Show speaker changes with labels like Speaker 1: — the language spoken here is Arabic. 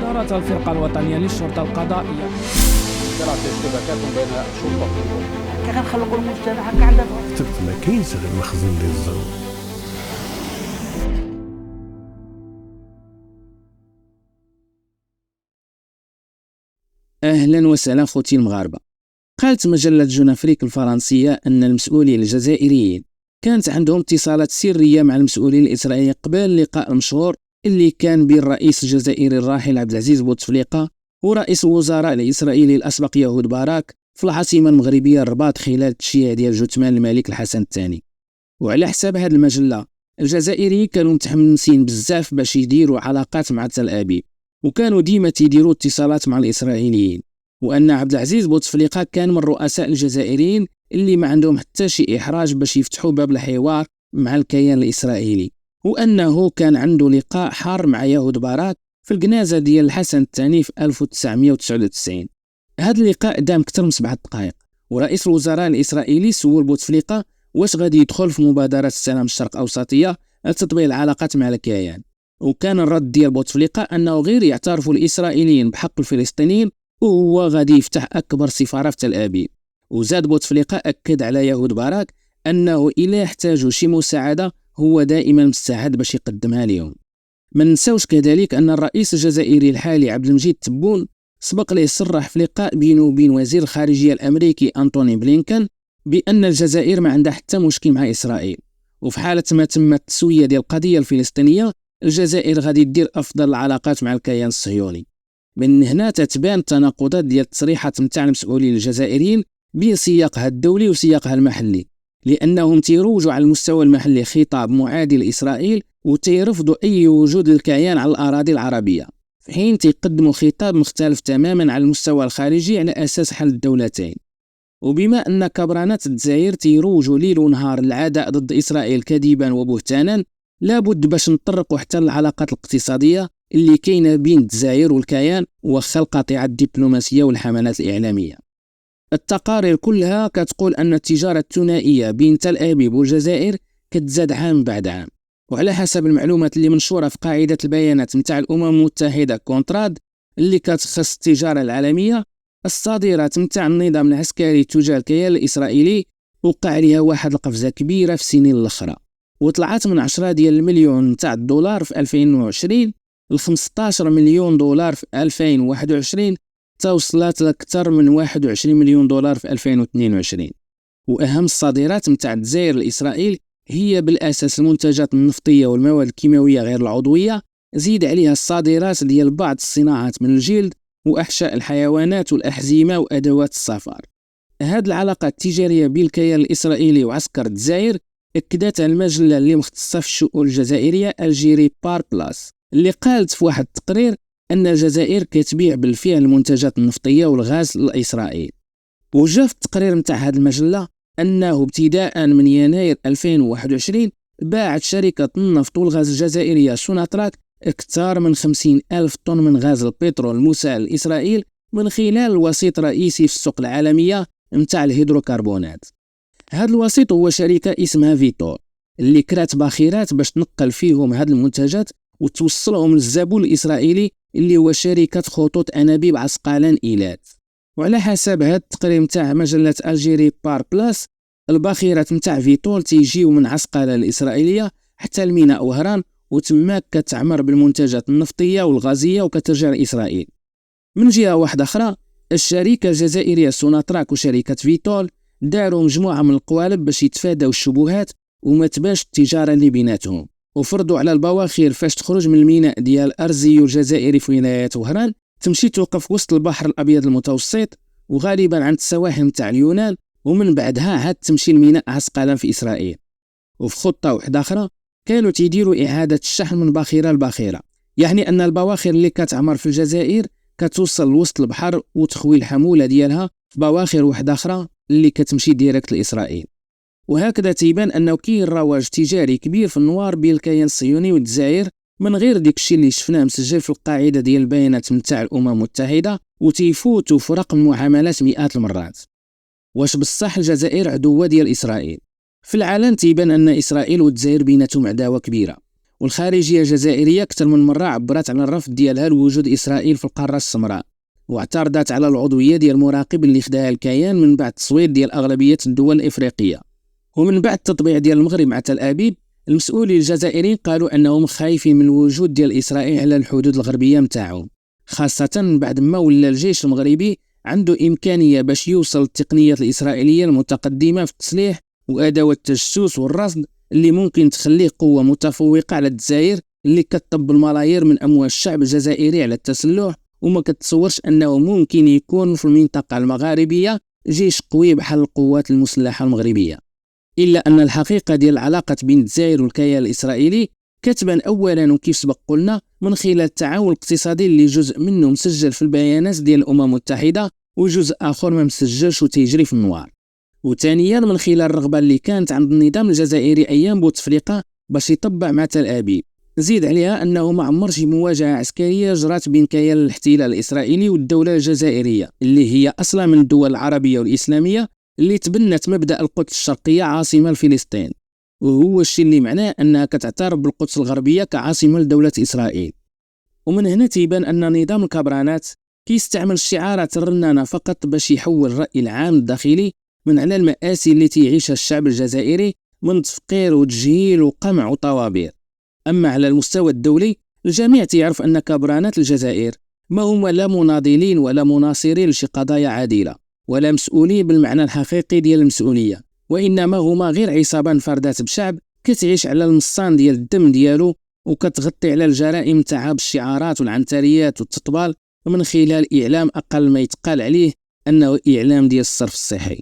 Speaker 1: دارت الفرقة الوطنية للشرطة القضائية
Speaker 2: طلعت اشتباكات بين الشرطة والجيش.
Speaker 3: كيف نخلقوا المجتمع هكا عندنا
Speaker 4: كتبت ما كاينش غير المخزون ديال الزهور.
Speaker 5: أهلا وسهلا خوتي المغاربة. قالت مجلة جون أفريك الفرنسية أن المسؤولين الجزائريين كانت عندهم اتصالات سرية مع المسؤولين الإسرائيليين قبل اللقاء المشهور اللي كان بين الرئيس الجزائري الراحل عبد العزيز بوتفليقة ورئيس الوزراء الإسرائيلي الأسبق يهود باراك في العاصمة المغربية الرباط خلال التشييع ديال جثمان الملك الحسن الثاني. وعلى حساب هذه المجلة الجزائريين كانوا متحمسين بزاف باش يديروا علاقات مع تل أبيب، وكانوا ديما تيديروا اتصالات مع الإسرائيليين، وأن عبد العزيز بوتفليقة كان من الرؤساء الجزائريين اللي ما عندهم حتى شي إحراج باش يفتحوا باب الحوار مع الكيان الإسرائيلي، وأنه كان عنده لقاء حار مع يهود باراك في الجنازة ديال الحسن الثاني في 1999. هذا اللقاء دام أكثر من 7 دقائق، ورئيس الوزراء الإسرائيلي سول بوتفليقة واش غادي يدخل في مبادرة السلام الشرق أوسطية لتطبيع العلاقات مع الكيان، وكان الرد ديال بوتفليقة أنه غير يعترفوا الإسرائيليين بحق الفلسطينيين وهو غادي يفتح أكبر سفارة في تل أبيب. وزاد بوتفليقة أكد على يهود باراك أنه إلا يحتاجوا شي مساعدة هو دائما مستعد باش يقدمها لهم. ما ننساوش كذلك أن الرئيس الجزائري الحالي عبد المجيد تبون سبق ليه صرح في لقاء بينه وبين وزير الخارجية الأمريكي أنتوني بلينكن بأن الجزائر ما عندها حتى مشكل مع إسرائيل، وفي حالة ما تم التسوية ديال القضية الفلسطينية الجزائر غادي دير أفضل العلاقات مع الكيان الصهيوني. من هنا تتبان التناقضات ديال التصريحات نتاع المسؤولين الجزائريين بين سياقها الدولي وسياقها المحلي، لأنهم تيروجوا على المستوى المحلي خطاب معادي لإسرائيل وتيرفضوا أي وجود للكيان على الأراضي العربية، في حين تيقدموا خطاب مختلف تماما على المستوى الخارجي على أساس حل الدولتين. وبما أن كبرانات الجزائر تيروجوا ليل ونهار العداء ضد إسرائيل كذبا وبهتانا، لابد باش نطرقوا حتى العلاقات الاقتصادية اللي كاينه بين الجزائر والكيان وخلق قطيعة الدبلوماسية والحملات الإعلامية. التقارير كلها كتقول أن التجارة الثنائية بين تل أبيب والجزائر كتزاد عام بعد عام، وعلى حسب المعلومات اللي منشورة في قاعدة البيانات نتاع الأمم المتحدة كونتراد اللي كتخص التجارة العالمية، الصادرات نتاع النظام العسكري تجاه الكيان الإسرائيلي وقع عليها واحد القفزة كبيرة في السنين الأخرى، وطلعت من 10 ديال المليون نتاع الدولار في 2020 ل 15 مليون دولار في 2021، توصلت لأكثر من 21 مليون دولار في 2022. وأهم الصادرات نتاع الجزائر لإسرائيل هي بالأساس المنتجات النفطية والمواد الكيماوية غير العضوية، زيد عليها الصادرات ديال بعض الصناعات من الجلد وأحشاء الحيوانات والأحزمة وأدوات السفر. هذه العلاقة التجارية بين الكيان الإسرائيلي وعسكر الجزائر أكدتها المجلة اللي مختصة في الشؤون الجزائرية الجيري بار بلاس، اللي قالت في واحد التقرير أن الجزائر كتبيع بالفعل المنتجات النفطية والغاز لإسرائيل. وجاء في التقرير متاع هذه المجلة أنه ابتداء من يناير 2021 باعت شركة النفط والغاز الجزائرية سوناتراك أكثر من 50,000 طن من غاز البترول المسال لإسرائيل من خلال الوسيط رئيسي في السوق العالمية متاع الهيدروكربونات. هذا الوسيط هو شركة اسمها فيتور اللي كرات باخرات باش تنقل فيهم هذه المنتجات وتوصلهم للزبون الإسرائيلي اللي هو شركة خطوط أنابيب عسقلان إيلات. وعلى حسب هذا التقرير متاع مجلة الجيري بار بلاس، الباخرات متاع فيتول تيجيو من عسقلان الإسرائيلية حتى الميناء وهران، وتماك كتعمر بالمنتجات النفطية والغازية وكترجع لإسرائيل. من جهة واحدة أخرى، الشركة الجزائرية سوناتراك وشركة فيتول داروا مجموعة من القوالب باش يتفادوا الشبهات وما تبانش التجارة اللي بيناتهم، وفرضوا على البواخر فاش تخرج من الميناء ديال أرزيو الجزائري في ولاية وهران تمشي توقف وسط البحر الأبيض المتوسط وغالبا عند السواحل متاع اليونان، ومن بعدها عاد تمشي الميناء عسقلان في إسرائيل. وفي خطة واحدة أخرى كانوا تيديروا إعادة الشحن من باخرة لباخرة، يعني أن البواخر اللي كتعمر في الجزائر كتوصل لوسط البحر وتخوي الحمولة ديالها في بواخر واحدة أخرى اللي كتمشي ديريكت لإسرائيل. وهكذا تيبان أنه كاين رواج تجاري كبير في النوار بين الكيان الصهيوني والجزائر من غير ديك الشيء اللي شفناه مسجل في القاعدة ديال البيانات نتاع الأمم المتحدة وتيفوتوا في رقم المعاملات مئات المرات. واش بصح الجزائر عدوة ديال إسرائيل؟ في العلن تيبان أن إسرائيل والجزائر بيناتهم عداوة كبيرة، والخارجية الجزائرية أكثر من مرة عبرت عن الرفض ديالها لوجود إسرائيل في القارة السمراء، واعترضت على العضوية ديال المراقب اللي خداها الكيان من بعد التصويت ديال أغلبية الدول الإفريقية. ومن بعد التطبيع ديال المغرب مع تل أبيب، المسؤولين الجزائريين قالوا أنهم خايفين من الوجود ديال إسرائيل على الحدود الغربية متاعهم، خاصة بعد ما ولا الجيش المغربي عنده إمكانية باش يوصل التقنيات الإسرائيلية المتقدمة في التسليح وأدوات التجسس والرصد اللي ممكن تخليه قوة متفوقة على الجزائر اللي كتطب الملايير من أموال الشعب الجزائري على التسلح، وما كتصورش أنه ممكن يكون في المنطقة المغاربية جيش قوي بحال القوات المسلحة المغربية. إلا أن الحقيقة ديال العلاقة بين الجزائر والكيان الإسرائيلي كتبان أولا وكيف سبق قلنا من خلال التعاون الاقتصادي اللي جزء منه مسجل في البيانات ديال الأمم المتحدة وجزء آخر ما مسجلش وتيجري في النوار، وثانيا من خلال الرغبة اللي كانت عند النظام الجزائري أيام بوتفليقة باش يطبع مع تل أبيب. زيد عليها أنه ما عمر شي مواجهة عسكرية جرات بين كيان الاحتلال الإسرائيلي والدولة الجزائرية اللي هي أصلا من الدول العربية والإسلامية اللي تبنت مبدأ القدس الشرقية عاصمة لفلسطين، وهو الشيء اللي معناه أنها كتعترف بالقدس الغربية كعاصمة لدولة إسرائيل. ومن هنا تيبان أن نظام الكبرانات كيستعمل الشعارات الرنانة فقط باش يحول الرأي العام الداخلي من على المآسي اللي تعيشها الشعب الجزائري من تفقير وتجهيل وقمع وطوابير. أما على المستوى الدولي الجميع تعرف أن كبرانات الجزائر ما هم لا مناضلين ولا مناصرين لشي قضايا عادلة ولا مسؤولين بالمعنى الحقيقي ديال المسؤولية، وإنما هما غير عصابة انفردات بشعب كتعيش على المصان ديال الدم ديالو وكتغطي على الجرائم تاعها بالشعارات والعنتريات والتطبال من خلال إعلام أقل ما يتقال عليه أنه إعلام ديال الصرف الصحي.